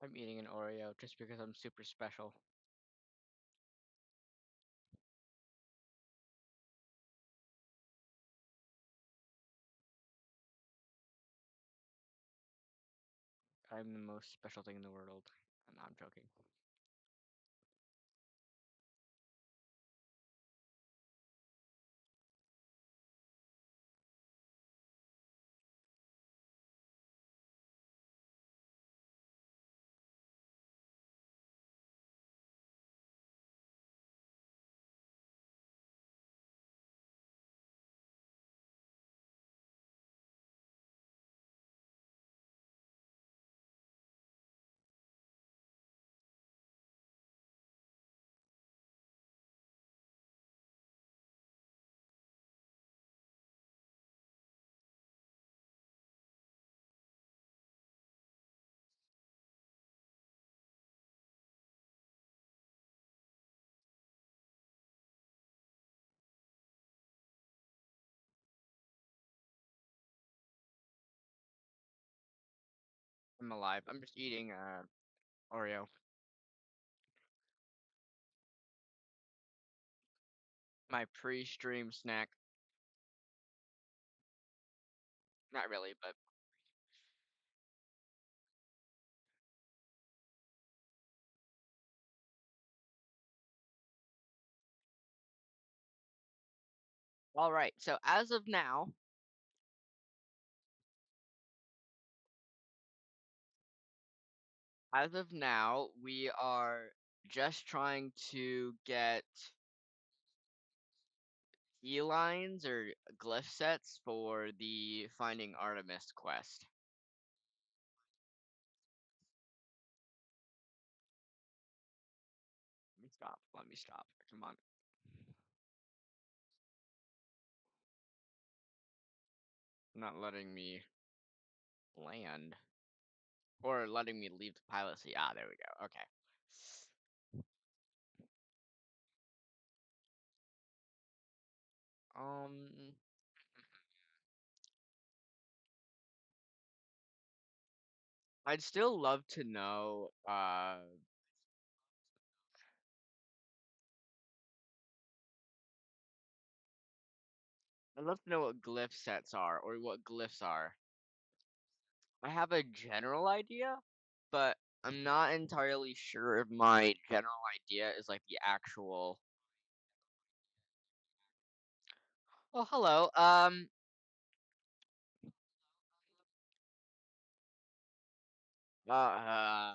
I'm eating an Oreo just because I'm super special. I'm the most special thing in the world. No, I'm joking. I'm alive. I'm just eating Oreo. My pre-stream snack. Not really, but all right. So as of now, we are just trying to get key lines or glyph sets for the Finding Artemis quest. Let me stop. Let me stop. Come on. Not letting me land. Or letting me leave the pilot seat. Ah, there we go. Okay. Um, I'd still love to know, I'd love to know what glyph sets are or what glyphs are. I have a general idea, but I'm not entirely sure if my general idea is like the actual. Oh, hello. Uh,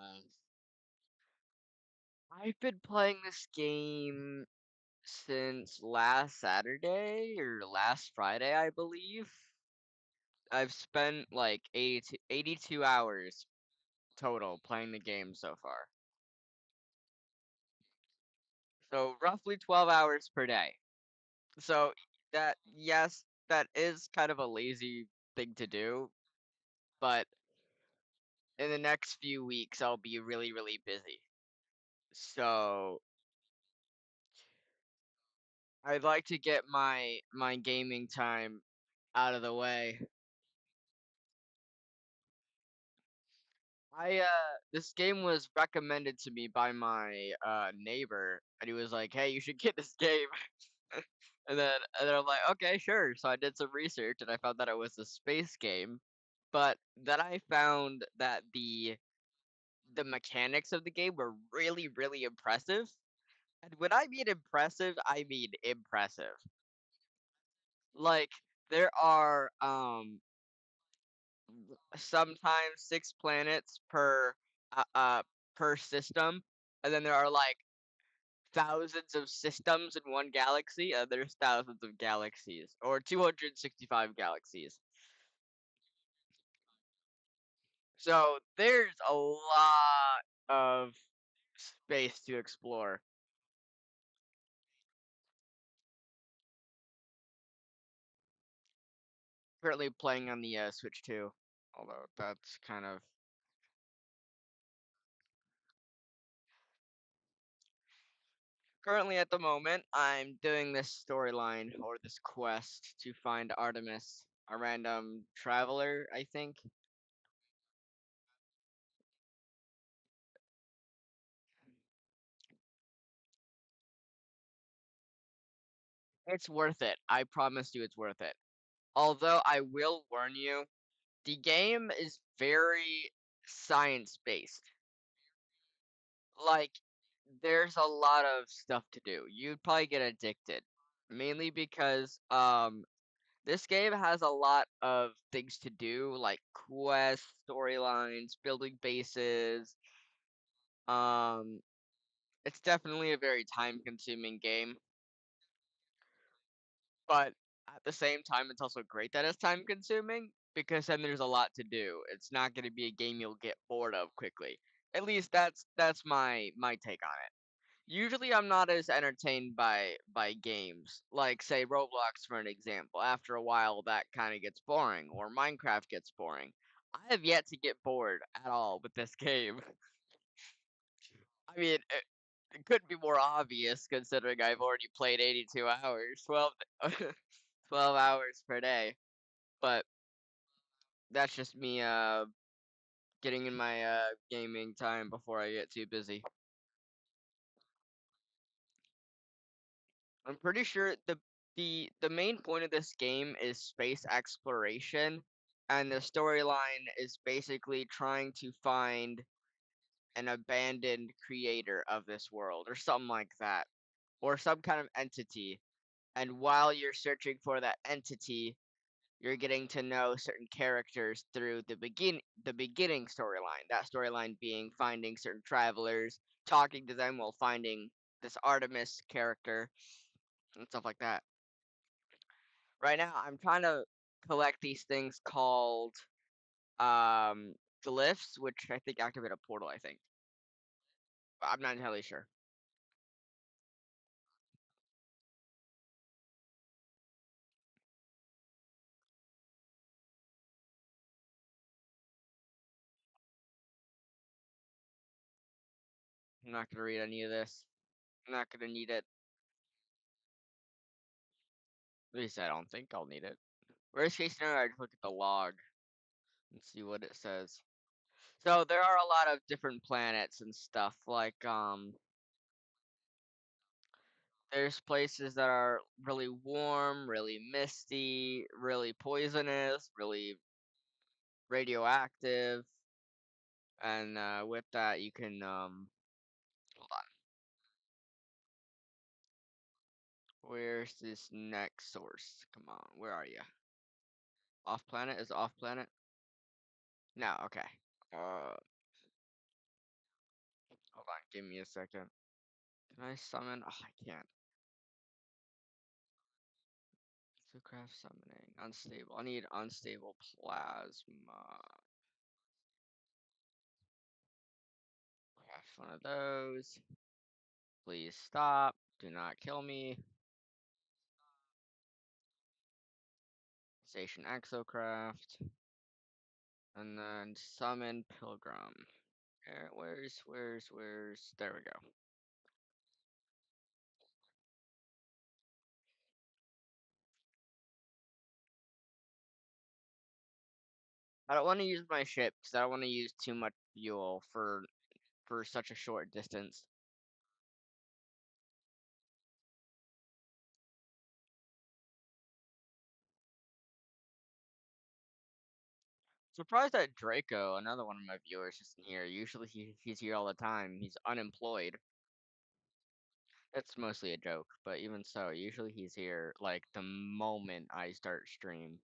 I've been playing this game since last Saturday or last Friday, I believe. I've spent like 82 hours total playing the game so far. So roughly 12 hours per day. So that, yes, that is kind of a lazy thing to do, but in the next few weeks I'll be really, really busy. So I'd like to get my gaming time out of the way. This game was recommended to me by my neighbor, and he was like, "Hey, you should get this game." And then I'm like, "Okay, sure." So I did some research, and I found that it was a space game. But then I found that the mechanics of the game were really, really impressive. And when I mean impressive, I mean impressive. Like there are sometimes 6 planets uh, uh per system, and then there are like thousands of systems in one galaxy, and there's thousands of galaxies, or 265 galaxies. So there's a lot of space to explore. Currently playing on the Switch 2, although that's kind of currently at the moment. I'm doing this storyline or this quest to find Artemis, a random traveler, I think. It's worth it. I promise you it's worth it. Although I will warn you, the game is very science-based. Like, there's a lot of stuff to do. You'd probably get addicted. Mainly because this game has a lot of things to do, like quests, storylines, building bases. Um, it's definitely a very time-consuming game, but at the same time, it's also great that it's time-consuming because then there's a lot to do. It's not going to be a game you'll get bored of quickly. At least that's my take on it. Usually, I'm not as entertained by games, like say Roblox for an example. After a while, that kind of gets boring, or Minecraft gets boring. I have yet to get bored at all with this game. I mean, it couldn't be more obvious considering I've already played 82 hours, 12 hours per day. But that's just me getting in my gaming time before I get too busy. I'm pretty sure the main point of this game is space exploration, and the storyline is basically trying to find an abandoned creator of this world or something like that, or some kind of entity. And while you're searching for that entity, you're getting to know certain characters through the beginning storyline. That storyline being finding certain travelers, talking to them while finding this Artemis character and stuff like that. Right now, I'm trying to collect these things called um glyphs, which I think activate a portal. I think I'm not entirely sure. I'm not gonna read any of this. I'm not gonna need it. At least I don't think I'll need it. Worst case scenario, I just look at the log and see what it says. So there are a lot of different planets and stuff. Like there's places that are really warm, really misty, really poisonous, really radioactive, and with that you can hold on. Where's this next source? Come on, where are you? Off planet? Is it off planet? No, okay. Hold on, give me a second. Can I summon? Oh, I can't. Craft summoning. Unstable. I need unstable plasma. Craft one of those. Please stop. Do not kill me. Station Exocraft. And then summon Pilgrim. Where's? There we go. I don't want to use my ship because I don't want to use too much fuel for such a short distance. Surprised that Draco, another one of my viewers, isn't here. Usually he's here all the time. He's unemployed. It's mostly a joke, but even so, usually he's here like the moment I start stream.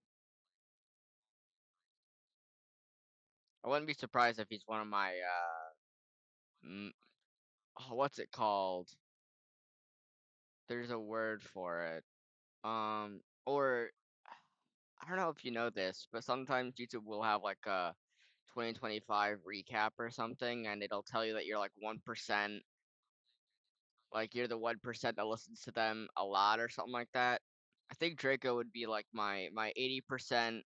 I wouldn't be surprised if he's one of my what's it called? There's a word for it. Or I don't know if you know this, but sometimes YouTube will have like a 2025 recap or something, and it'll tell you that you're like 1%, like you're the 1% that listens to them a lot or something like that. I think Draco would be like my 80%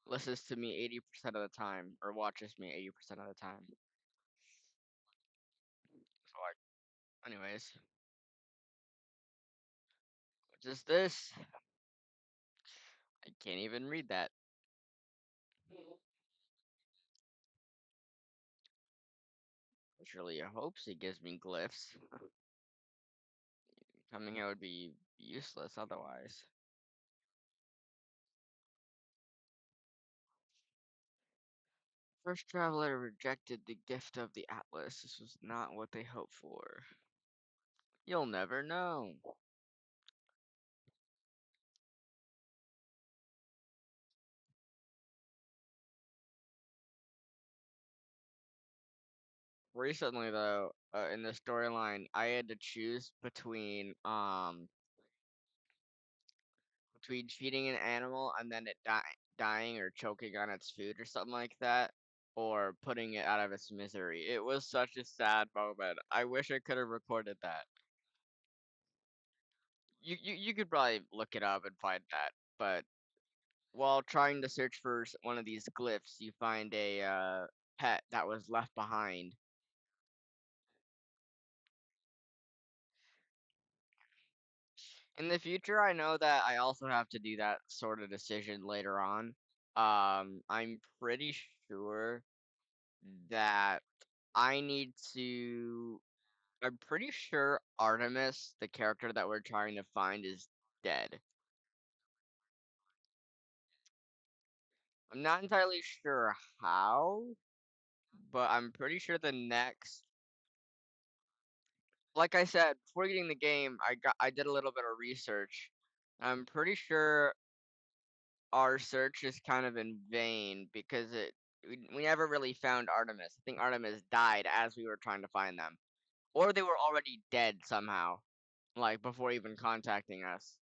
listens to me 80% of the time, or watches me 80% of the time. So like, anyways, what is this? I can't even read that. Surely hopes he gives me glyphs. Coming here would be useless otherwise. First traveler rejected the gift of the Atlas. This was not what they hoped for. You'll never know. Recently, though, in the storyline, I had to choose between feeding an animal and then it dying or choking on its food or something like that, or putting it out of its misery. It was such a sad moment. I wish I could have recorded that. You could probably look it up and find that, but while trying to search for one of these glyphs, you find a pet that was left behind. In the future, I know that I also have to do that sort of decision later on. I'm pretty sure that I need to. I'm pretty sure Artemis, the character that we're trying to find, is dead. I'm not entirely sure how, but I'm pretty sure the next. Like I said, before getting the game, I did a little bit of research. I'm pretty sure our search is kind of in vain because we never really found Artemis. I think Artemis died as we were trying to find them, or they were already dead somehow, like before even contacting us.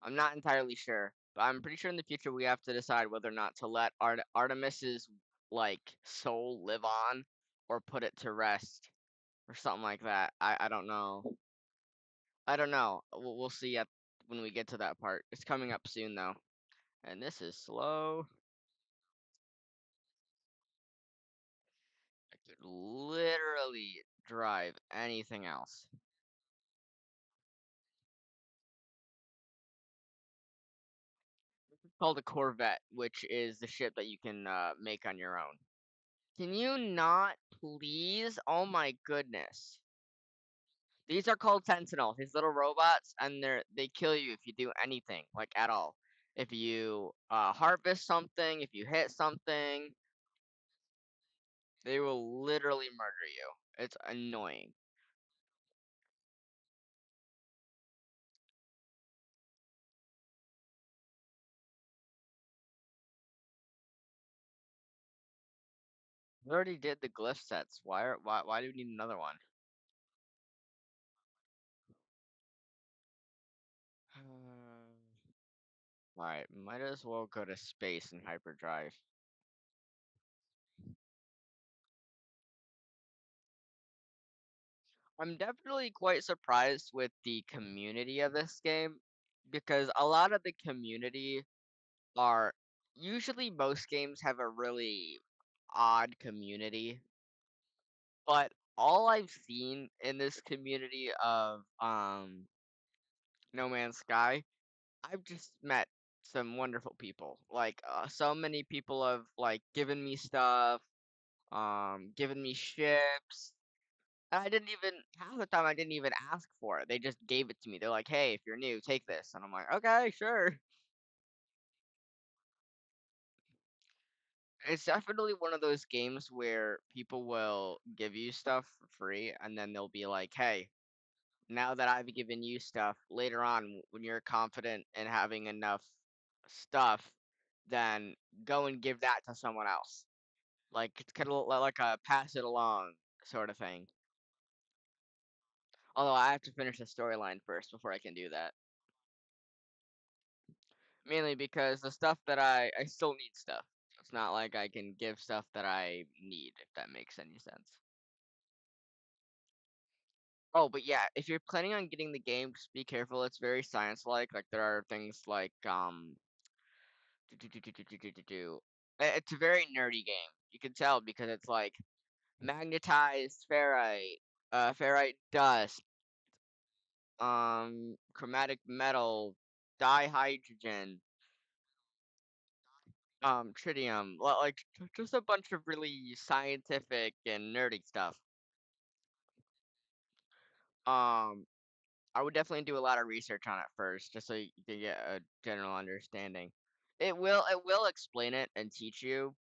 I'm not entirely sure, but I'm pretty sure in the future we have to decide whether or not to let Artemis's like soul live on, or put it to rest, or something like that. I don't know. I don't know. We'll see at when we get to that part. It's coming up soon though, and this is slow. I could literally drive anything else. It's called a Corvette, which is the ship that you can make on your own. Can you not, please? Oh my goodness. These are called sentinels. These little robots, and they kill you if you do anything, like at all. If you harvest something, if you hit something, they will literally murder you. It's annoying. We already did the glyph sets. Why do we need another one? Alright, might as well go to space in hyperdrive. I'm definitely quite surprised with the community of this game because a lot of the community are usually most games have a really odd community, but all I've seen in this community of No Man's Sky, I've just met some wonderful people. Like so many people have like given me stuff, given me ships. And I didn't even half the time I didn't even ask for it. They just gave it to me. They're like, "Hey, if you're new, take this." And I'm like, "Okay, sure." It's definitely one of those games where people will give you stuff for free and then they'll be like, "Hey, now that I've given you stuff, later on when you're confident in having enough stuff, then go and give that to someone else." Like it's kind of like a pass it along sort of thing. Although I have to finish the storyline first before I can do that. Mainly because the stuff that I still need stuff. It's not like I can give stuff that I need, if that makes any sense. Oh, but yeah, if you're planning on getting the game, just be careful. It's very science-like. Like there are things like it's a very nerdy game. You can tell because it's like magnetized ferrite, ferrite dust, chromatic metal, dihydrogen, tritium, like just a bunch of really scientific and nerdy stuff. Um, I would definitely do a lot of research on it first, just so you can get a general understanding. It will explain it and teach you,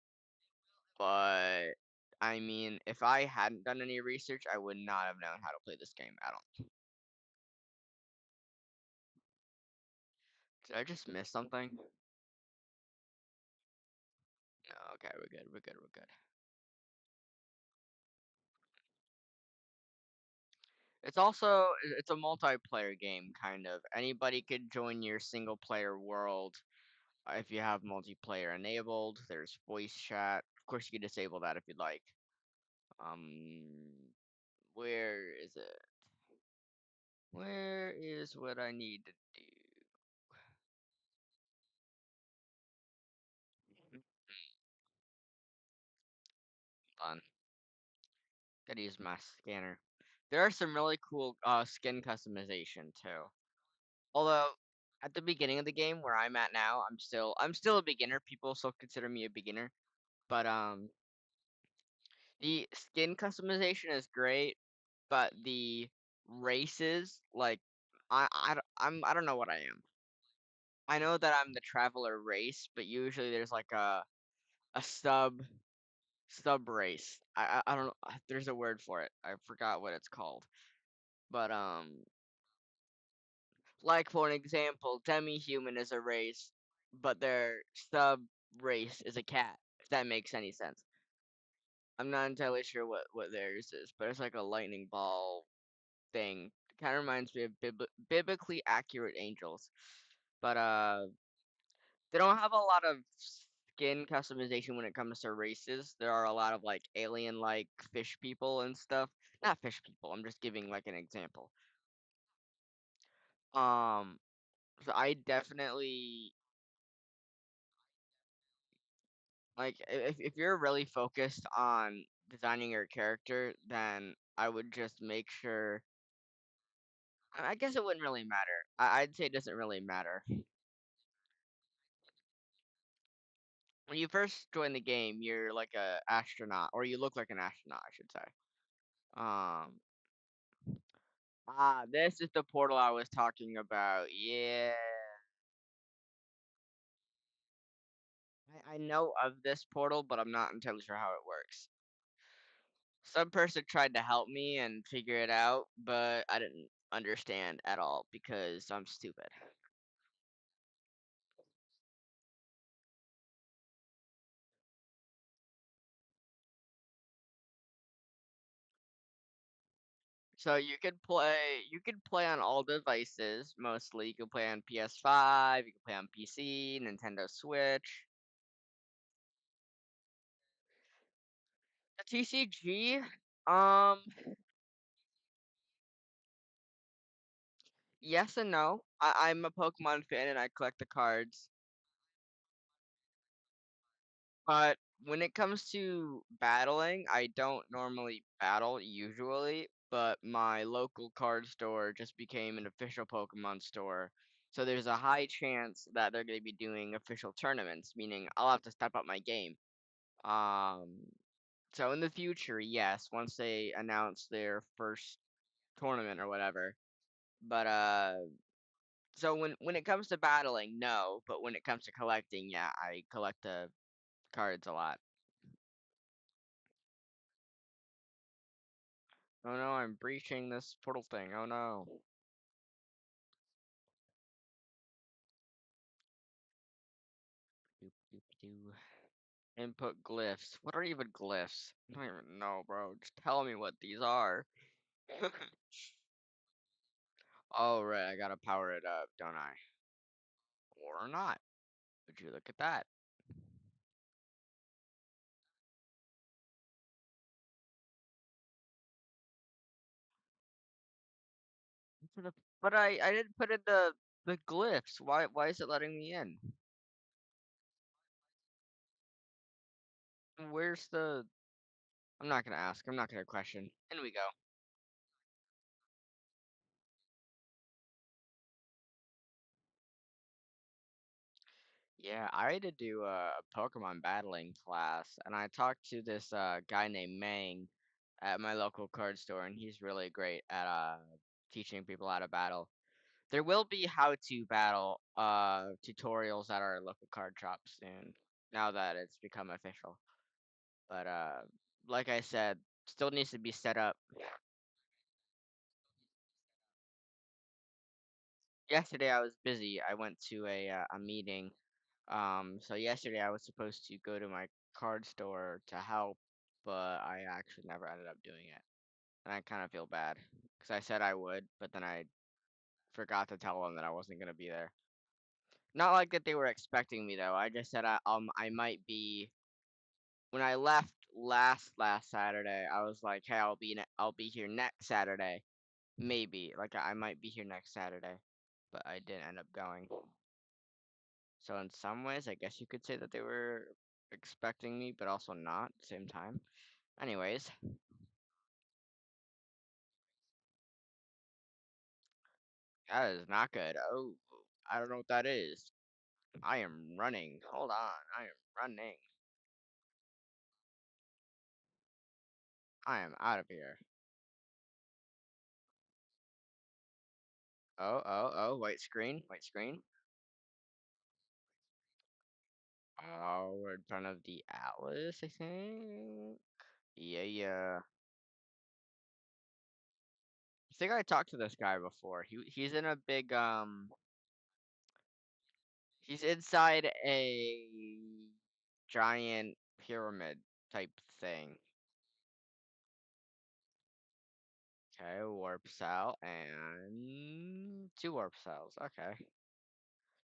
but I mean, if I hadn't done any research, I would not have known how to play this game at all. Did I just miss something? No, okay, we're good, we're good, we're good. It's a multiplayer game, kind of. Anybody could join your single player world if you have multiplayer enabled. There's voice chat. Of course, you can disable that if you'd like. Um, where is it? Where is what I need to do? Hold on, gotta use my scanner. There are some really cool skin customization too. Although at the beginning of the game where I'm at now, I'm still a beginner. People still consider me a beginner, but the skin customization is great, but the races, like, I don't know what I am. I know that I'm the traveler race, but usually there's like a sub race. I don't know. There's a word for it. I forgot what it's called. But like for an example, demi-human is a race, but their sub race is a cat. If that makes any sense. I'm not entirely sure what theirs is, but it's like a lightning ball thing. Kind of reminds me of biblically accurate angels, but they don't have a lot of skin customization when it comes to races. There are a lot of like alien-like fish people and stuff. Not fish people. I'm just giving like an example. Um, so I definitely like if you're really focused on designing your character, then I would just make sure. I guess it wouldn't really matter. I'd say it doesn't really matter. When you first join the game, you're like a astronaut, or you look like an astronaut, I should say. Um, this is the portal I was talking about. Yeah, I know of this portal, but I'm not entirely sure how it works. Some person tried to help me and figure it out, but I didn't understand at all because I'm stupid. So you can play on all devices mostly. You can play on PS5, you can play on PC, Nintendo Switch. The TCG, um, yes and no. I'm a Pokemon fan and I collect the cards. But when it comes to battling, I don't normally battle usually, but my local card store just became an official Pokemon store. So there's a high chance that they're going to be doing official tournaments, meaning I'll have to step up my game. Um, so in the future, yes, once they announce their first tournament or whatever. But so when it comes to battling, no, but when it comes to collecting, yeah, I collect the cards a lot. Oh no, I'm breaching this portal thing. Oh no. Doop, doop, doo. Input glyphs. What are even glyphs? I don't even know, bro. Just tell me what these are. Oh, right, I gotta power it up, don't I? Or not. Would you look at that? Instead of- But I didn't put in the glyphs. Why is it letting me in? Where's the? I'm not gonna ask. I'm not gonna question. In we go. Yeah, I had to do a Pokemon battling class, and I talked to this guy named Mang at my local card store, and he's really great at teaching people how to battle. There will be how to battle tutorials at our local card shop soon. Now that it's become official. But like I said, still needs to be set up. Yesterday I was busy. I went to a meeting. So yesterday I was supposed to go to my card store to help, but I actually never ended up doing it. And I kind of feel bad because I said I would, but then I forgot to tell them that I wasn't gonna be there. Not like that they were expecting me though. I just said I might be when I left last Saturday. I was like, hey, I'll be here next Saturday, maybe. Like I might be here next Saturday, but I didn't end up going. So in some ways, I guess you could say that they were expecting me, but also not at the same time. Anyways, that is not good. Oh, I don't know what that is. I am running. Hold on. I am running. I am out of here. Oh, white screen. White screen. Oh, we're in front of the Atlas, I think. Yeah. I think I talked to this guy before. He's in a big he's inside a giant pyramid type thing. Okay, warp cell and two warp cells. Okay.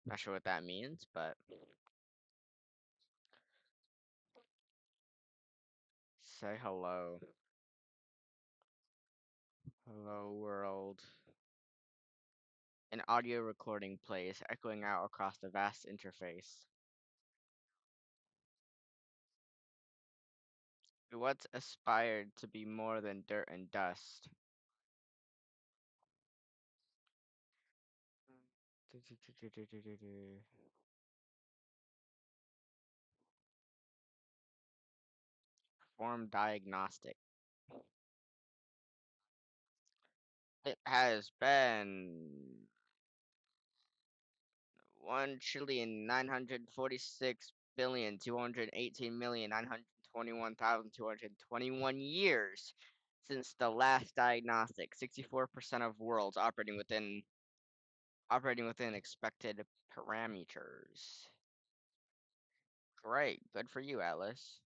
Not sure what that means, but say hello. Hello world. An audio recording plays, echoing out across the vast interface. We once aspired to be more than dirt and dust. Form diagnostic. It has been 1,946,218,921,221 years since the last diagnostic. 64% of worlds operating within expected parameters. Great, good for you, Atlas.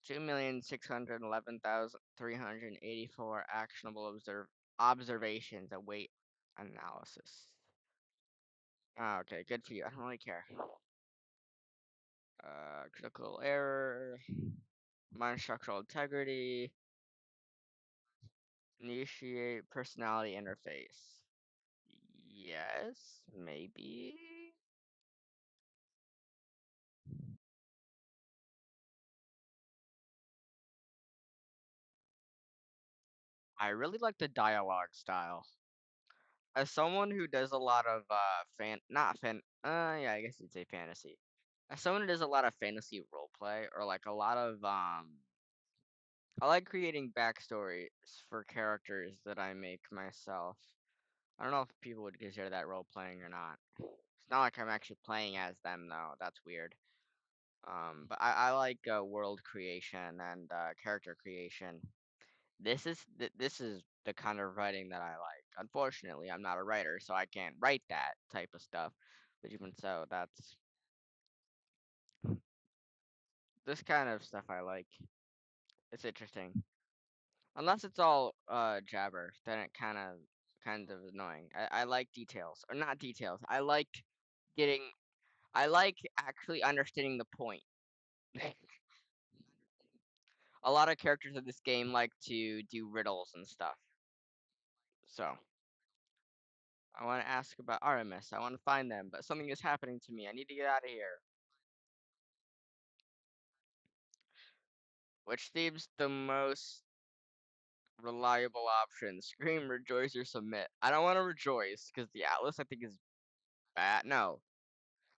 2,611,384 actionable observations await analysis. Ah, okay, good for you. I don't really care. Critical error, mind structural integrity, initiate personality interface. Yes, maybe. I really like the dialogue style. As someone who does a lot of not fan yeah, I guess you'd say fantasy. As someone who does a lot of fantasy roleplay or like a lot of I like creating backstories for characters that I make myself. I don't know if people would consider that role playing or not. It's not like I'm actually playing as them though. That's weird. But I like world creation and character creation. This is the kind of writing that I like. Unfortunately, I'm not a writer, so I can't write that type of stuff. But even so, that's this kind of stuff I like. It's interesting. Unless it's all jabber, then it kind of annoying. I like details or not details. Getting I like actually understanding the point. A lot of characters in this game like to do riddles and stuff. So I want to ask about Artemis. I want to find them, but something is happening to me. I need to get out of here. Which seems the most reliable option? Scream, rejoice, or submit. I don't want to rejoice because the Atlas I think is bad. No,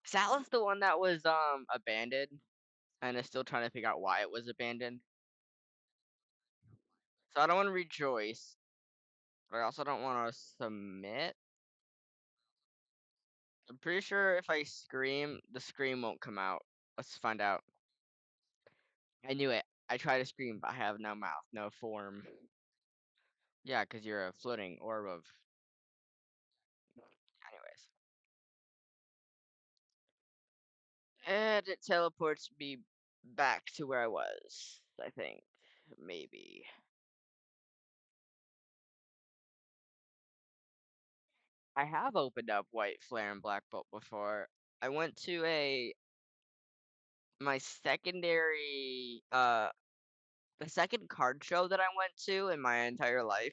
is Atlas the one that was abandoned and is still trying to figure out why it was abandoned? So I don't want to rejoice, but I also don't want to submit. I'm pretty sure if I scream, the scream won't come out. Let's find out. I knew it. I try to scream, but I have no mouth, no form. Yeah, because you're a floating orb of. Anyways. And it teleports me back to where I was, I think. Maybe. I have opened up White Flare and Black Bolt before. I went to my secondary the second card show that I went to in my entire life.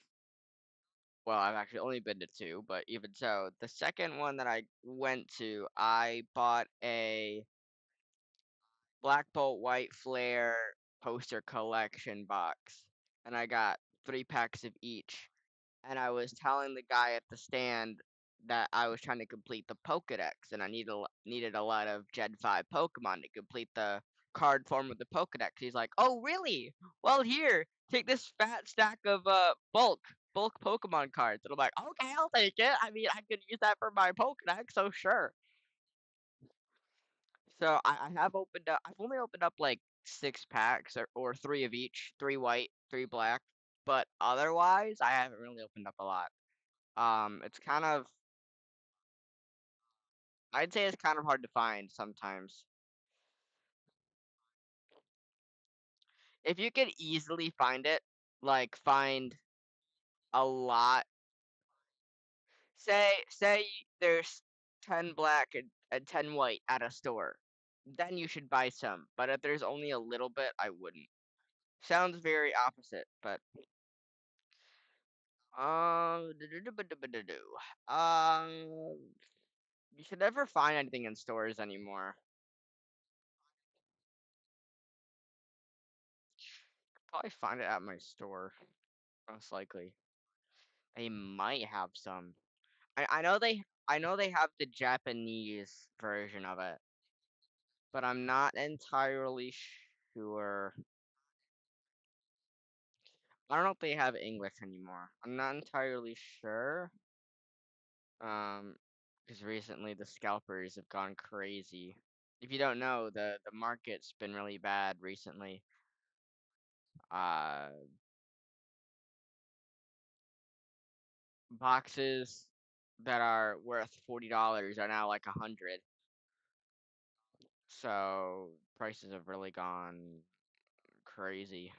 Well, I've actually only been to two, but even so, the second one that I went to, I bought a Black Bolt White Flare poster collection box, and I got 3 packs of each. And I was telling the guy at the stand that I was trying to complete the Pokedex, and I needed a lot of Gen 5 Pokemon to complete the card form of the Pokedex. He's like, "Oh, really? Well, here, take this fat stack of bulk Pokemon cards." And I'm like, "Okay, I'll take it. I mean, I could use that for my Pokedex, so sure." So I have opened up. I've only opened up like 6 packs or 3 of each, 3 white, 3 black. But otherwise, I haven't really opened up a lot. It's kind of I'd say it's kind of hard to find sometimes. If you could easily find it, like find a lot, say there's 10 black and 10 white at a store, then you should buy some. But if there's only a little bit, I wouldn't. Sounds very opposite, but um, you should never find anything in stores anymore. Probably find it at my store, most likely. They might have some. I know they have the Japanese version of it, but I'm not entirely sure. I don't know if they have English anymore. I'm not entirely sure. Because recently the scalpers have gone crazy. If you don't know, the market's been really bad recently. Uh, Boxes that are worth $40 are now like 100. So prices have really gone crazy.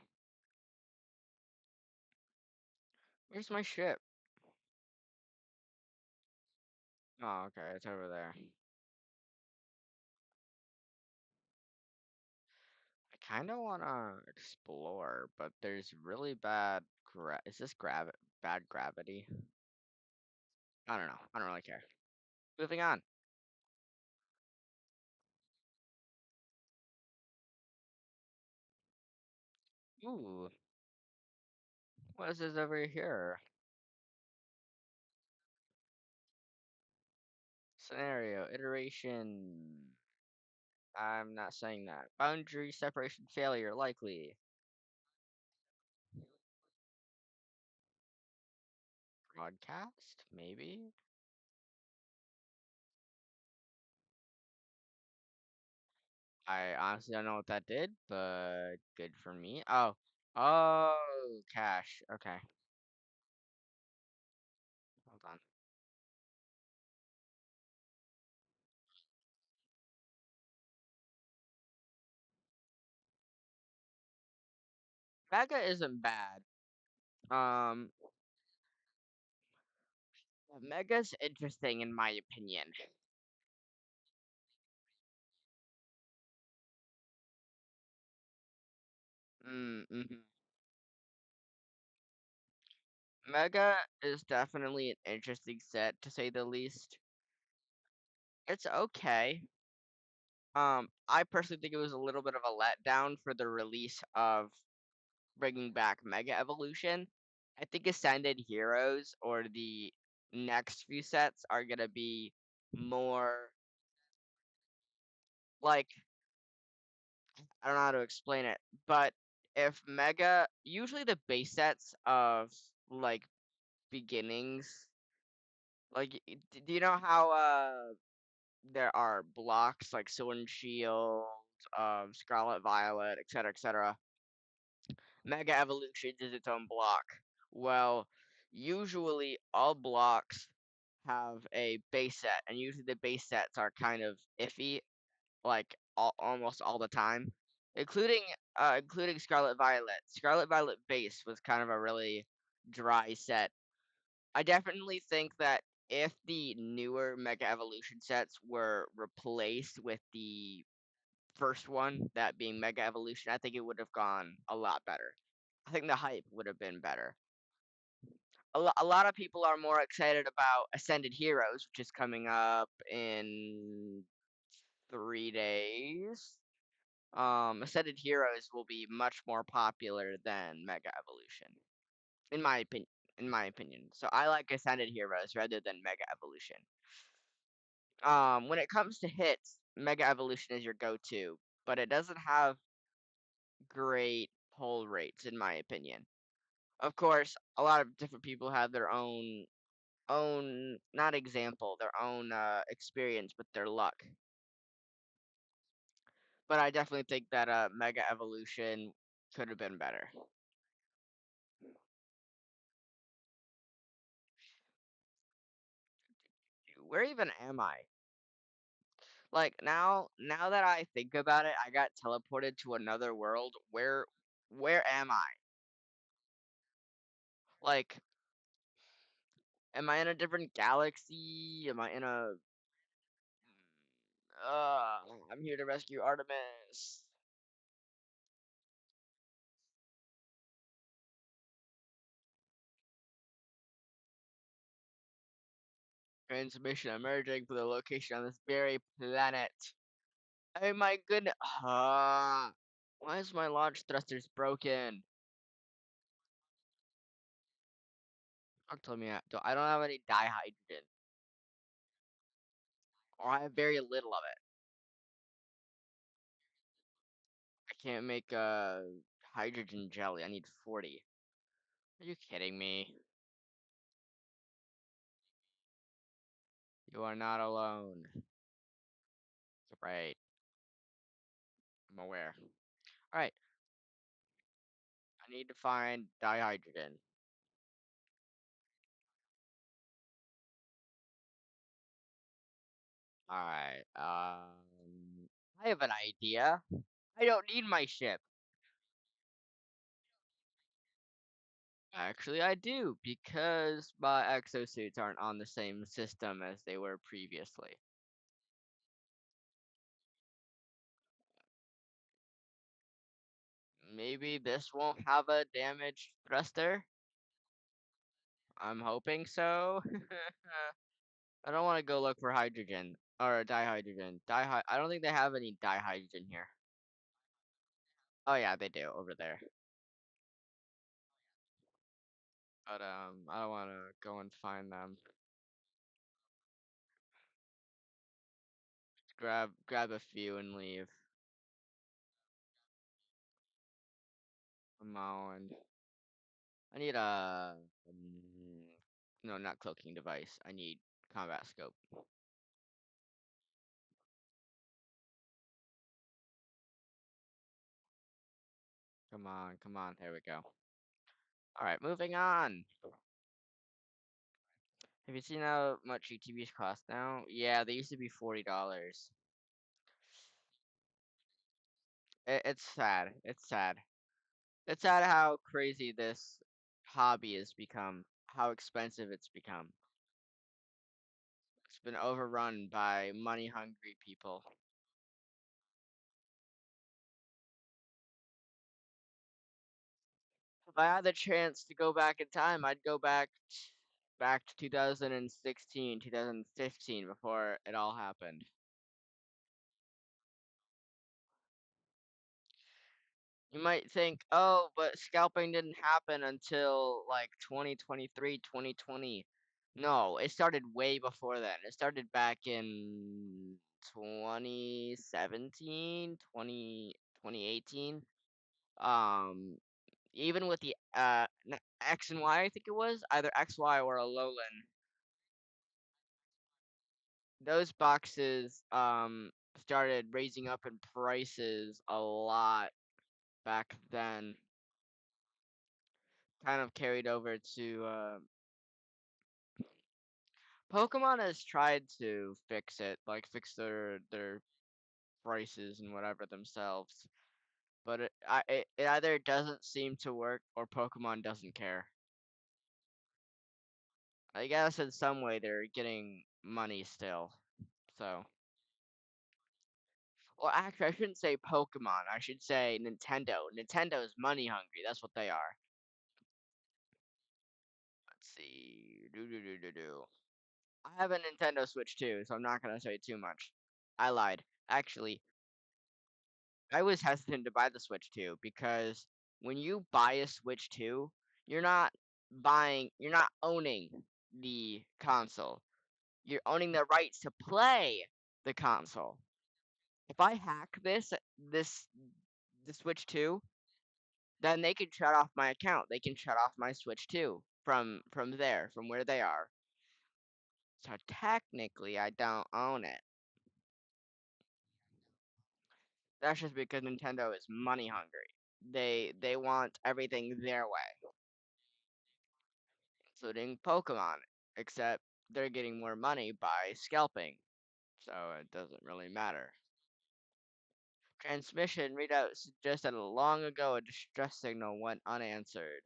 Where's my ship? Oh, okay, it's over there. I kind of want to explore, but there's really bad is this bad gravity? I don't know. I don't really care. Moving on. Ooh, what is this over here? Scenario, iteration. I'm not saying that. Boundary separation failure likely. Broadcast, maybe? I honestly don't know what that did, but good for me. Oh, oh, cash. Okay, hold on. Mega isn't bad. Um, Mega's interesting in my opinion. Mm-hmm. Mega is definitely an interesting set to say the least. It's okay. I personally think it was a little bit of a letdown for the release of bringing back Mega Evolution. I think Ascended Heroes or the next few sets are gonna be more like I don't know how to explain it, but if Mega usually the base sets of like beginnings, like do you know how there are blocks like Sword and Shield, Scarlet Violet, etc., etc. Mega Evolutions is its own block. Well, usually all blocks have a base set, and usually the base sets are kind of iffy, like almost all the time, including including Scarlet Violet. Scarlet Violet base was kind of a really dry set. I definitely think that if the newer Mega Evolution sets were replaced with the first one, that being Mega Evolution, I think it would have gone a lot better. I think the hype would have been better. A lot of people are more excited about Ascended Heroes, which is coming up in 3 days. Ascended Heroes will be much more popular than Mega Evolution, in my opinion. In my opinion, so I like Ascended Heroes rather than Mega Evolution. When it comes to hits, Mega Evolution is your go-to, but it doesn't have great pull rates, in my opinion. Of course, a lot of different people have their own not example, their own experience with their luck. But I definitely think that Mega Evolution could have been better. Where even am I? Like now that I think about it, I got teleported to another world. Where am I? Like, am I in a different galaxy? Am I in a uh I'm here to rescue Artemis. Transmission emerging from the location on this very planet. Oh my goodness. Why is my launch thrusters broken? Don't tell me I don't have any dihydrogen. Or I have very little of it. I can't make hydrogen jelly. I need 40. Are you kidding me? You are not alone. Right. I'm aware. Alright. I need to find dihydrogen. Alright. I have an idea. I don't need my ship. Actually, I do, because my exosuits aren't on the same system as they were previously. Maybe this won't have a damaged thruster? I'm hoping so. I don't want to go look for hydrogen or dihydrogen. I don't think they have any dihydrogen here. Oh yeah, they do over there. But I don't want to go and find them. Grab a few and leave. Come on. I need a no, not cloaking device. I need combat scope. Come on, come on. There we go. All right, moving on. Have you seen how much UTVs cost now? Yeah, they used to be $40. It's sad. It's sad. It's sad how crazy this hobby has become. How expensive it's become. It's been overrun by money-hungry people. If I had the chance to go back in time, I'd go back to 2016, 2015 before it all happened. You might think, oh, but scalping didn't happen until like 2023, 2020. No, it started way before that. It started back in 2017, 2018. Um, even with the X and Y, I think it was either X, Y, or a lowland. Those boxes started raising up in prices a lot back then. Kind of carried over to Pokemon has tried to fix it, like fix their prices and whatever themselves, but it either doesn't seem to work or Pokemon doesn't care. I guess in some way they're getting money still. So, well, actually, I shouldn't say Pokemon. I should say Nintendo. Nintendo's money hungry. That's what they are. Let's see. Do do do do do. I have a Nintendo Switch too, so I'm not gonna say too much. I lied. Actually, I was hesitant to buy the Switch 2 because when you buy a Switch 2, you're not owning the console. You're owning the rights to play the console. If I hack this the Switch 2, then they can shut off my account. They can shut off my Switch 2 from where they are. So technically I don't own it. That's just because Nintendo is money hungry. They want everything their way, including Pokemon, except they're getting more money by scalping, so it doesn't really matter. Transmission readout suggests that long ago a distress signal went unanswered.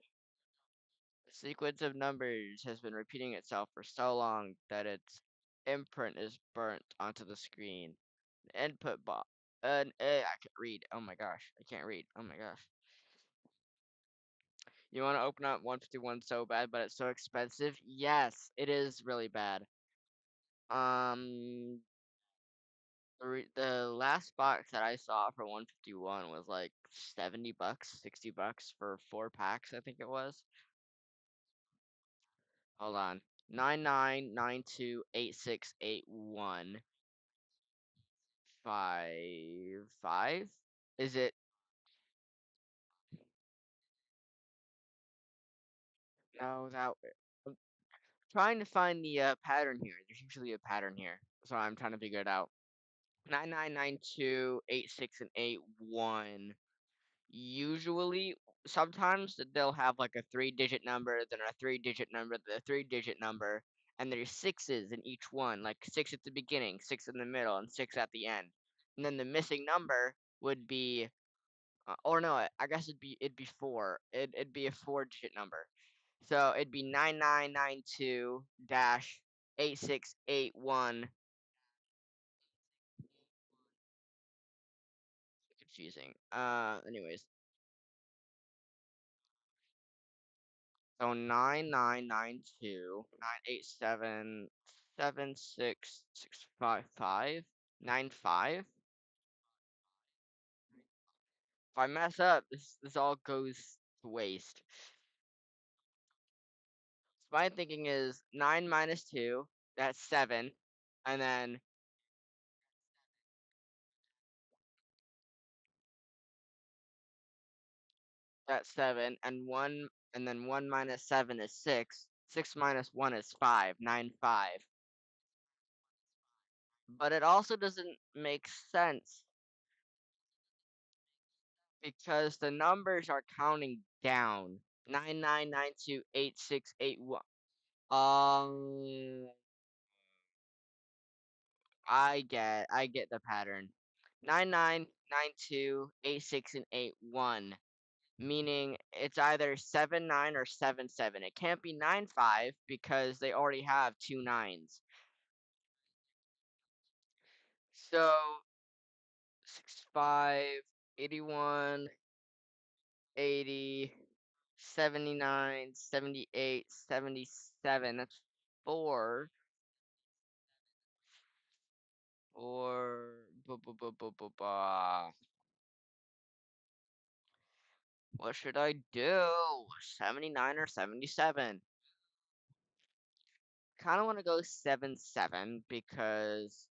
The sequence of numbers has been repeating itself for so long that its imprint is burnt onto the screen. The input box. I can't read. Oh my gosh. I can't read. Oh my gosh. You want to open up 151 so bad, but it's so expensive? Yes, it is really bad. Um, the last box that I saw for 151 was like 70 bucks, 60 bucks for 4 packs, I think it was. Hold on. 9992868155. Is it? No, that. I'm trying to find the pattern here. There's usually a pattern here, so I'm trying to figure it out. 999286 and 81. Usually, sometimes they'll have like a 3-digit number, then a 3-digit number, then a 3-digit number, and there's sixes in each one, like six at the beginning, six in the middle, and six at the end. And then the missing number would be, or no, I guess it'd be four. It'd be a 4-digit number. So it'd be 9992 dash 8681. Confusing. Anyways, so 9992 987 7665 If I mess up, this all goes to waste. So my thinking is 9 minus 2, that's 7, and then that's 7, and 1, and then 1 minus 7 is 6. 6 minus 1 is 5, 9, 5. But it also doesn't make sense because the numbers are counting down. 99928681. Um, I get the pattern. 999286 and 81, meaning it's either 79 or 77. It can't be 95 because they already have two nines. So 65, 81, 80, 79, 78, 77. That's four. Or what should I do? 79 or 77? Kind of want to go 7 7 because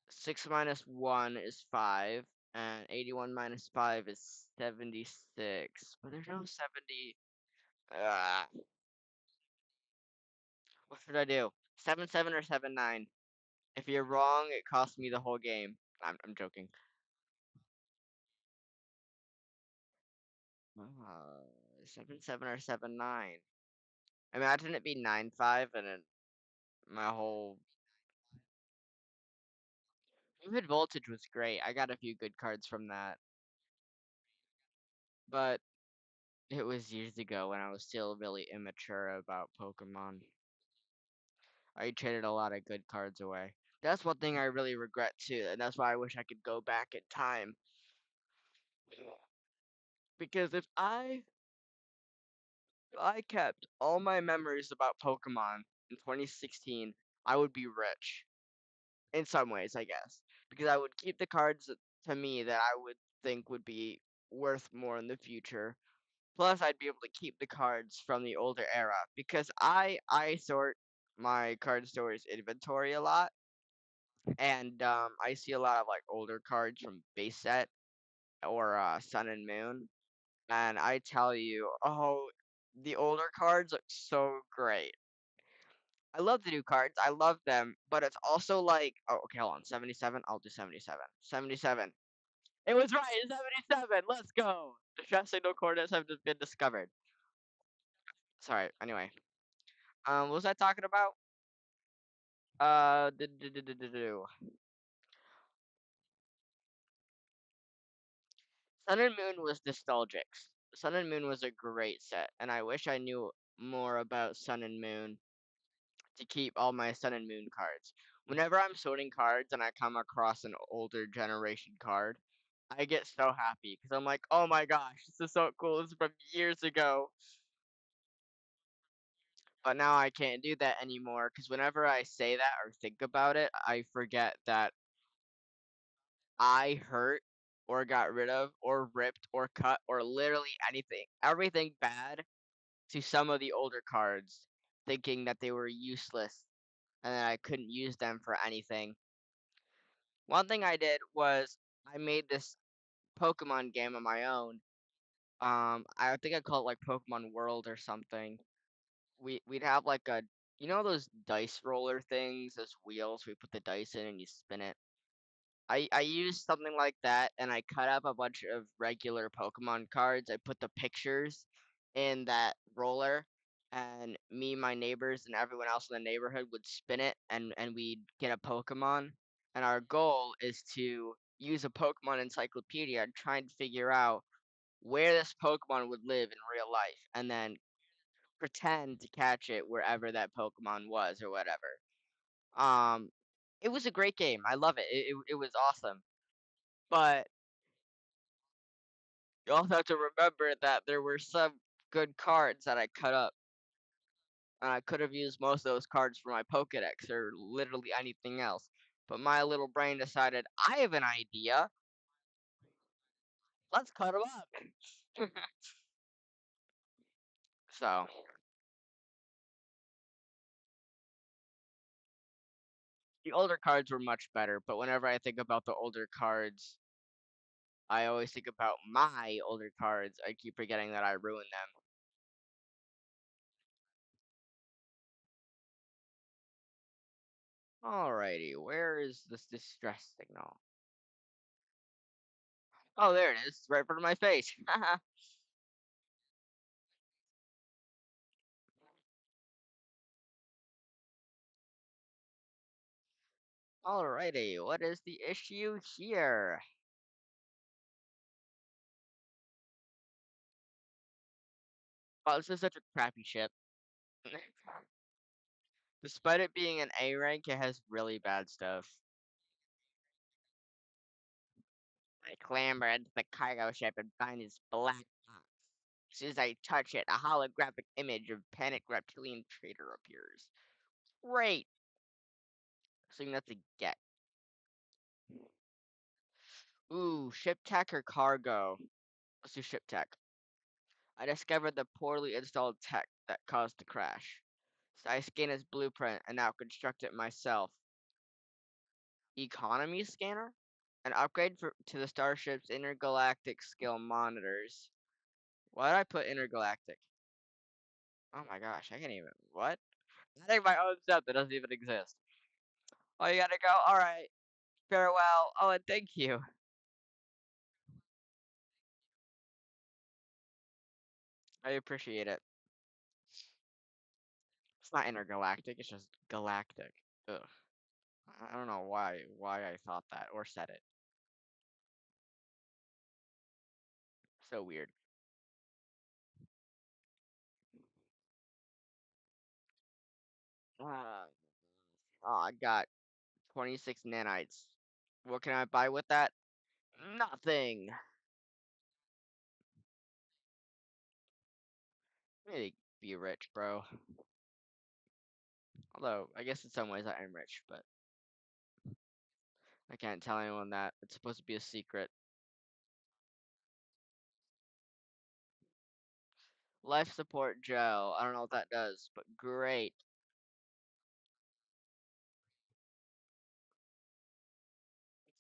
6 minus 1 is 5, And 81 minus 5 is 76. But there's no 70. Uh, what should I do? 7-7 or 7-9? If you're wrong, it costs me the whole game. I'm joking. 7-7 or 7-9. Imagine it be 9-5 and then my whole Vivid Voltage was great. I got a few good cards from that, but it was years ago when I was still really immature about Pokemon. I traded a lot of good cards away. That's one thing I really regret too, and that's why I wish I could go back in time. Because if I kept all my memories about Pokemon in 2016, I would be rich. In some ways, I guess. Because I would keep the cards to me that I would think would be worth more in the future. Plus, I'd be able to keep the cards from the older era because I sort my card storage inventory a lot, and I see a lot of like older cards from base set or Sun and Moon, and I tell you, oh, the older cards look so great. I love the new cards. I love them, but it's also like, oh, okay, hold on, 77. I'll do 77. 77. It was right. It's 77. Let's go. The stress signal coordinates have just been discovered. Sorry. Anyway, what was I talking about? Sun and Moon was nostalgic. Sun and Moon was a great set, and I wish I knew more about Sun and Moon to keep all my Sun and Moon cards. Whenever I'm sorting cards and I come across an older generation card, I get so happy because I'm like, oh my gosh, this is so cool. This is from years ago. But now I can't do that anymore because whenever I say that or think about it, I forget that I hurt or got rid of or ripped or cut or literally anything, everything bad to some of the older cards, thinking that they were useless and that I couldn't use them for anything. One thing I did was I made this Pokemon game of my own. I think I call it like Pokemon World or something. We'd have like a those dice roller things, those wheels we put the dice in and you spin it. I used something like that and I cut up a bunch of regular Pokemon cards. I put the pictures in that roller and me, my neighbors, and everyone else in the neighborhood would spin it and we'd get a Pokemon. And our goal is to use a Pokemon encyclopedia and try and figure out where this Pokemon would live in real life and then pretend to catch it wherever that Pokemon was or whatever. Um, it was a great game. I love it. It was awesome. But you also have to remember that there were some good cards that I cut up, and I could have used most of those cards for my Pokedex or literally anything else. But my little brain decided, I have an idea. Let's cut them up. So, the older cards were much better, but whenever I think about the older cards, I always think about my older cards. I keep forgetting that I ruined them. Alrighty, where is this distress signal? Oh, there it is, right in front of my face. Alrighty, what is the issue here? Oh, this is such a crappy ship. Despite it being an A rank, it has really bad stuff. I clamber into the cargo ship and find this black box. As soon as I touch it, a holographic image of panicked reptilian trader appears. Great! Something that's a get. Ooh, ship tech or cargo? Let's do ship tech. I discovered the poorly installed tech that caused the crash. So I scanned its blueprint and now construct it myself. Economy scanner? An upgrade to the starship's intergalactic skill monitors. Why did I put intergalactic? Oh my gosh, I can't even. What? I think my own stuff that doesn't even exist. Oh, you gotta go? Alright. Farewell. Oh, and thank you. I appreciate it. It's not intergalactic, it's just galactic. Ugh. I don't know why I thought that or said it. So weird. Uh, oh, I got 26 nanites. What can I buy with that? Nothing. Maybe be rich, bro. Although, I guess in some ways I am rich, but I can't tell anyone that. It's supposed to be a secret. Life support gel. I don't know what that does, but great.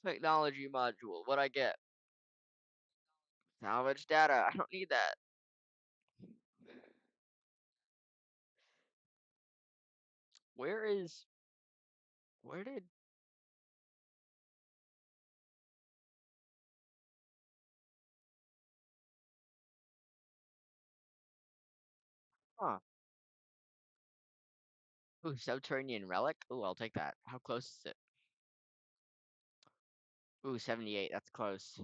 Technology module. What I get? Salvage data. I don't need that. Where is? Where did? Huh. Ooh, subterranean relic. Ooh, I'll take that. How close is it? Ooh, 78. That's close.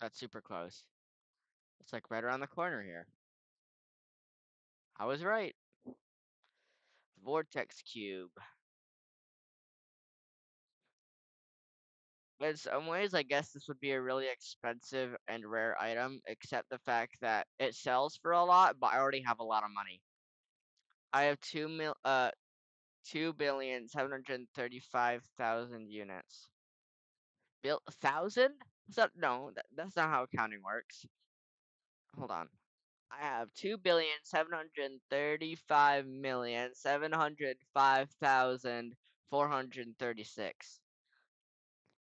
That's super close. It's like right around the corner here. I was right. Vortex cube. In some ways, I guess this would be a really expensive and rare item, except the fact that it sells for a lot, but I already have a lot of money. I have 2,735,000 units. Built 1,000? No, that's not how accounting works. Hold on. I have 2,735,705,436.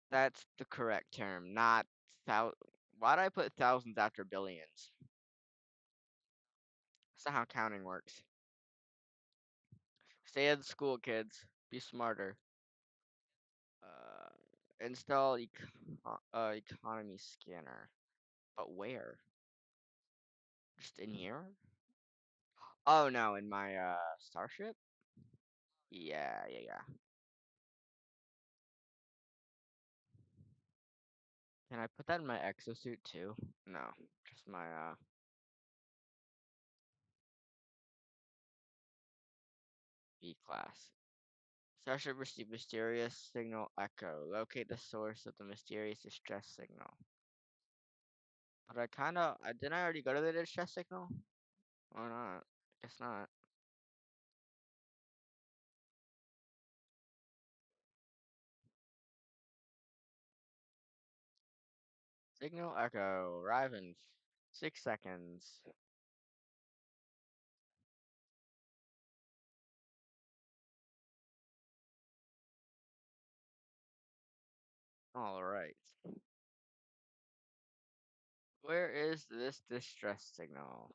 That's the correct term, not thou. Why did I put thousands after billions? That's not how counting works. Stay in school, kids. Be smarter. Uh, install economy scanner. But where? Just in here? Oh no, in my starship? Yeah. Can I put that in my exosuit too? No, just my B class. Starship received mysterious signal echo. Locate the source of the mysterious distress signal. But didn't I already go to the distress signal? Or not? Guess not. Signal echo. Arrive in 6 seconds. Alright. Where is this distress signal?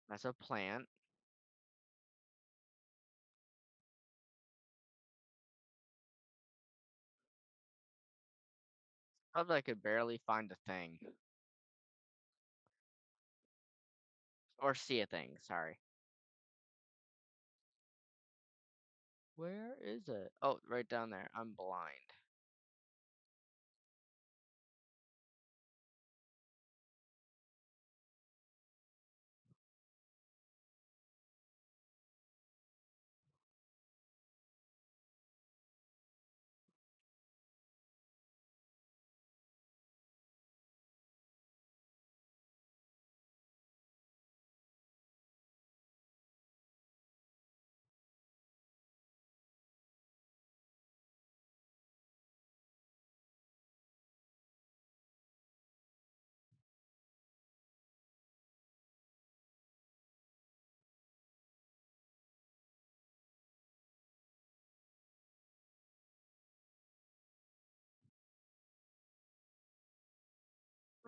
That's a plant. Probably I could barely find a thing. Or see a thing, sorry. Where is it? Oh, right down there. I'm blind.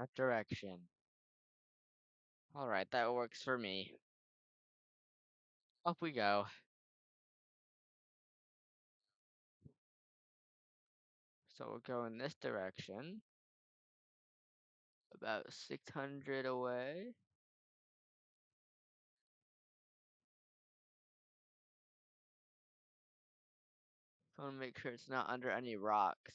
That direction. Alright, that works for me. Up we go. So we'll go in this direction. About 600 away. I want to make sure it's not under any rocks.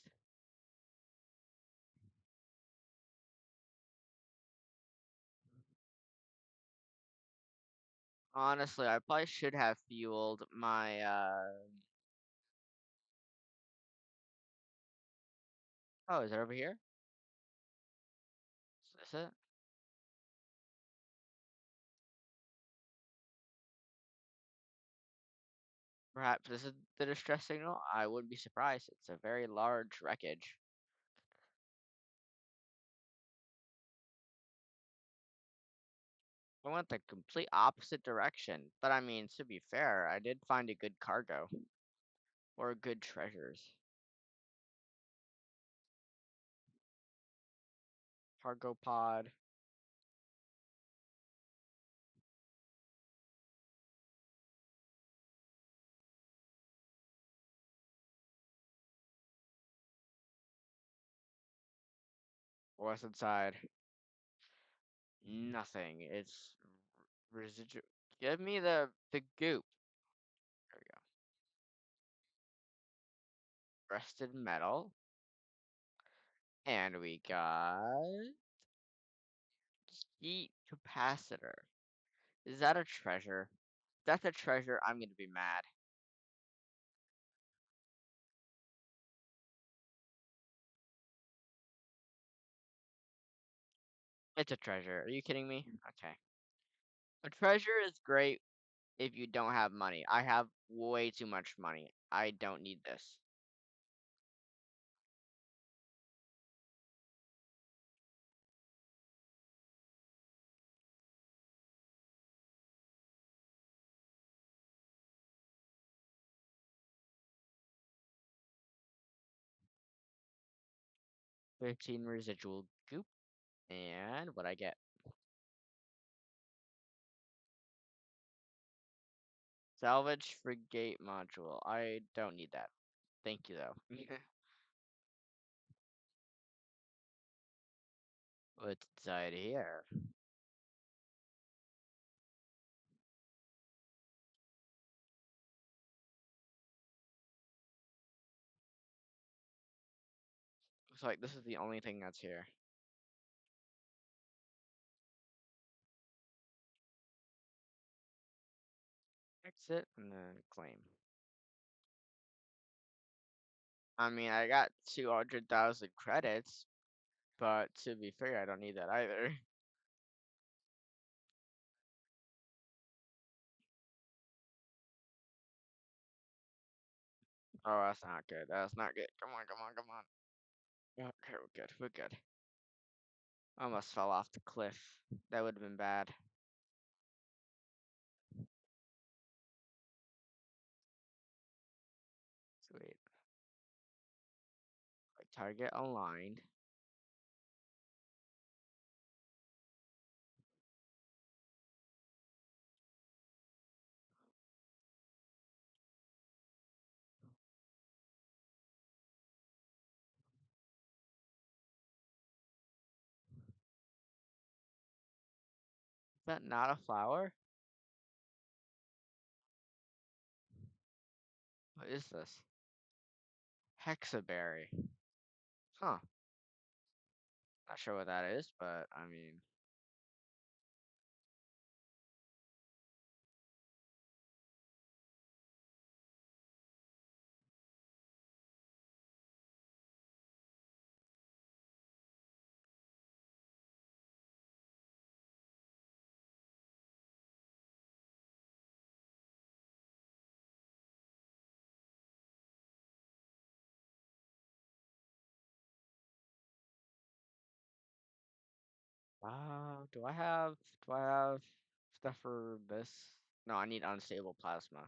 Honestly, I probably should have fueled my, Oh, is it over here? Is this it? Perhaps this is the distress signal? I wouldn't be surprised. It's a very large wreckage. I went the complete opposite direction. But I mean, to be fair, I did find a good cargo. Or good treasures. Cargo pod. What's inside? Nothing. It's residual. Give me the goop. There we go. Rusted metal. And we got heat capacitor. Is that a treasure? If that's a treasure, I'm gonna be mad. It's a treasure. Are you kidding me? Okay. A treasure is great if you don't have money. I have way too much money. I don't need this. – 15 residual goop. And what I get? Salvage frigate module. I don't need that. Thank you though. What's inside here? Looks like this is the only thing that's here. Exit and then claim. I mean, I got 200,000 credits, but to be fair, I don't need that either. Oh, that's not good. That's not good. Come on, come on, come on. Okay, we're good. We're good. I almost fell off the cliff. That would have been bad. Sweet. Like target aligned. Is that not a flower? What is this? Hexaberry. Huh. Not sure what that is, but I mean, do I have stuff for this? No, I need unstable plasma.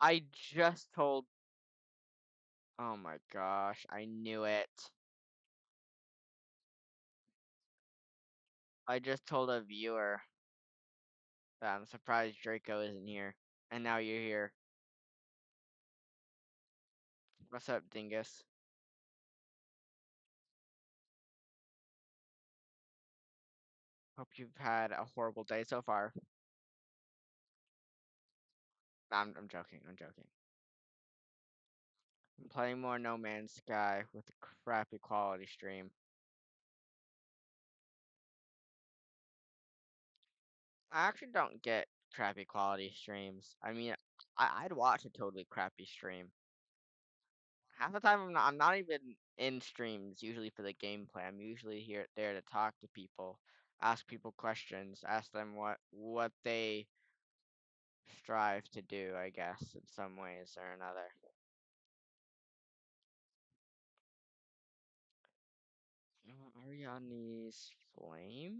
I just told. Oh my gosh, I knew it. I just told a viewer that I'm surprised Draco isn't here, and now you're here. What's up, dingus? Hope you've had a horrible day so far. Nah, I'm joking. I'm joking. I'm playing more No Man's Sky with a crappy quality stream. I actually don't get crappy quality streams. I mean, I'd watch a totally crappy stream. Half the time I'm not even in streams usually for the gameplay. I'm usually here there to talk to people, ask people questions, ask them what they strive to do, I guess, in some ways or another. Ariadne's flame?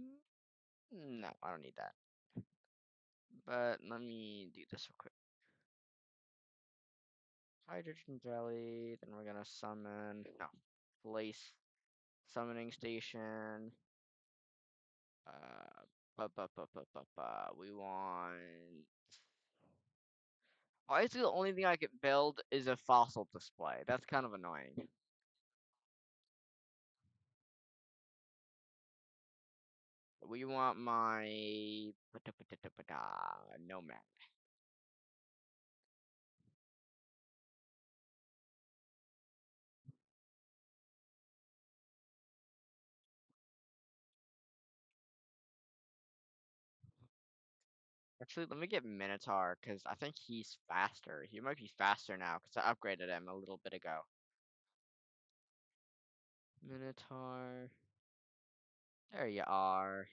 No, I don't need that. But let me do this real quick. Hydrogen jelly, then we're gonna summon, no, place summoning station. We want. Honestly, the only thing I can build is a fossil display. That's kind of annoying. We want my nomad. Actually, let me get Minotaur because I think he's faster. He might be faster now because I upgraded him a little bit ago. Minotaur. There you are.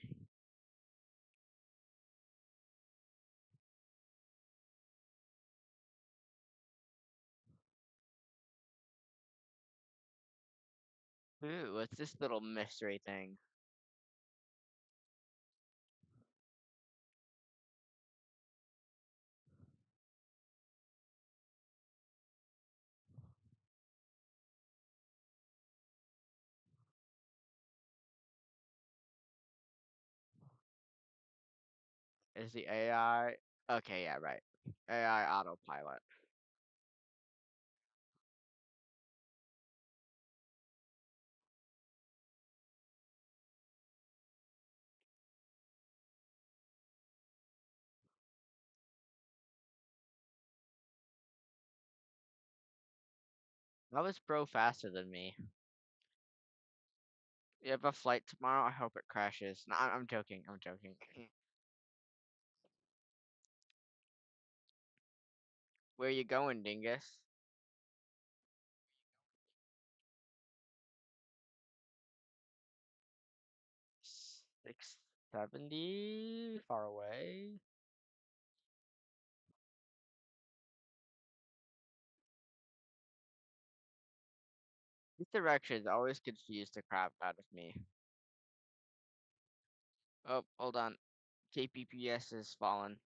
Ooh, what's this little mystery thing? Is the AI? Okay, yeah, right. AI autopilot. That was bro faster than me. You have a flight tomorrow? I hope it crashes. No, I'm joking. I'm joking. Where you going, dingus? 670? Far away? These directions always confuse the crap out of me. Oh, hold on. KPPS has fallen.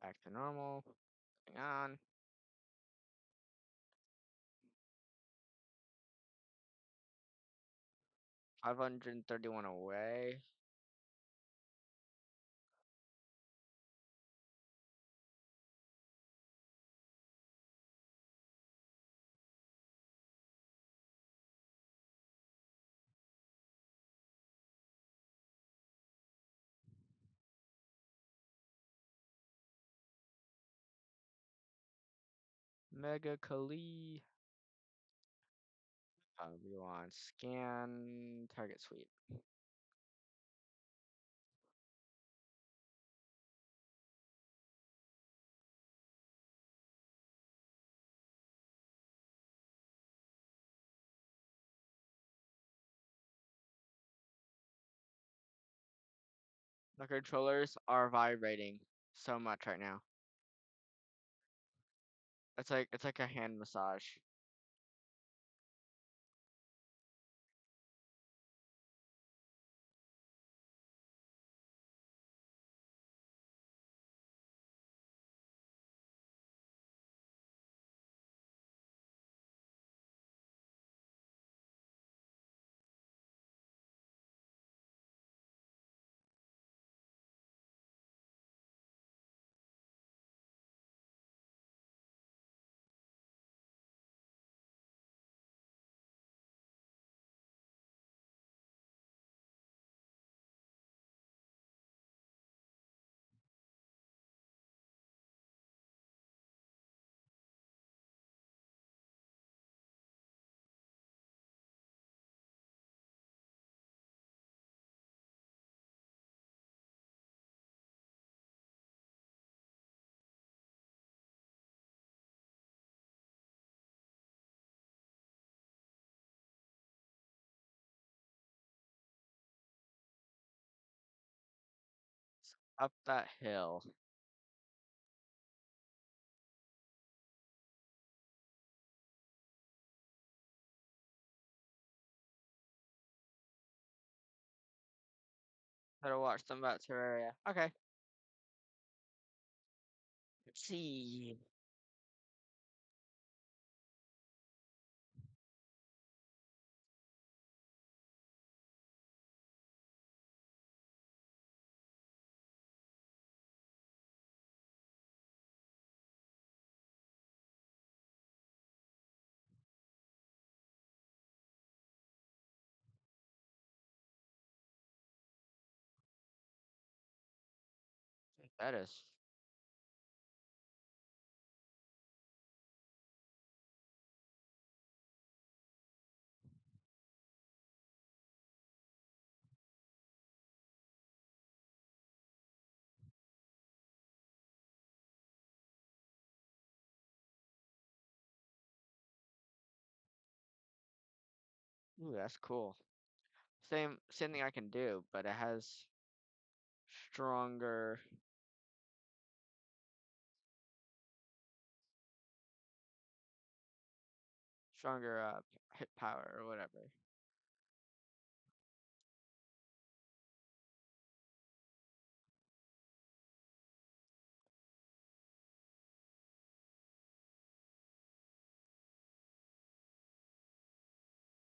Back to normal. Hang on. 531 away. Mega Kali. We want scan target sweep. The controllers are vibrating so much right now. It's like a hand massage. Up that hill. Better watch them about Terraria. Okay. Let's see. That is. Ooh, that's cool. Same thing I can do, but it has stronger stronger hit power or whatever.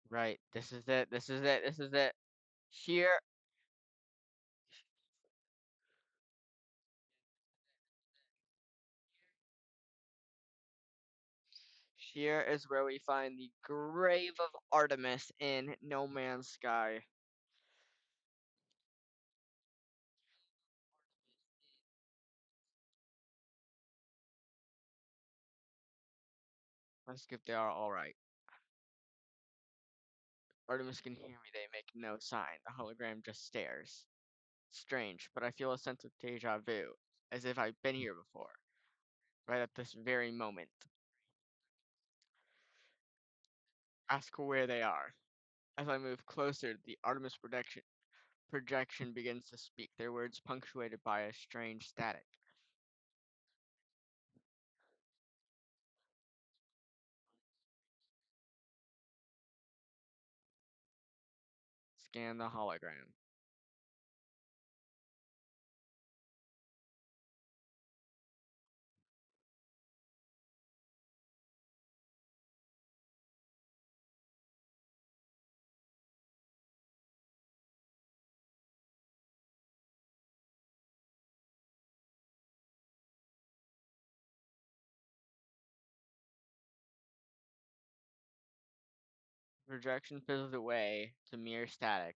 Right. This is it. This is it. This is it. Sheer Sheer is where we find the grave of Artemis in No Man's Sky. Let's see if they are alright. Artemis can hear me, they make no sign. The hologram just stares. Strange, but I feel a sense of deja vu, as if I've been here before, right at this very moment. Ask where they are. As I move closer, the Artemis projection begins to speak, their words punctuated by a strange static. Scan the hologram. Projection fizzles away to mere static.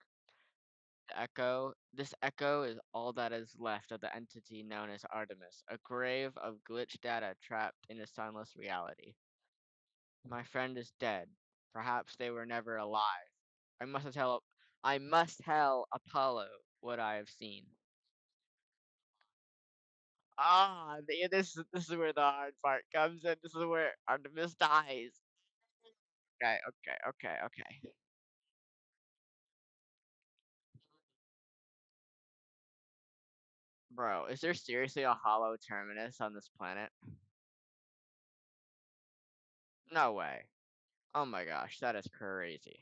This echo is all that is left of the entity known as Artemis, a grave of glitched data trapped in a sunless reality. My friend is dead. Perhaps they were never alive. I must tell I must tell Apollo what I have seen. This is where the hard part comes in. This is where Artemis dies. Okay. Bro, is there seriously a hollow terminus on this planet? No way. Oh my gosh, that is crazy.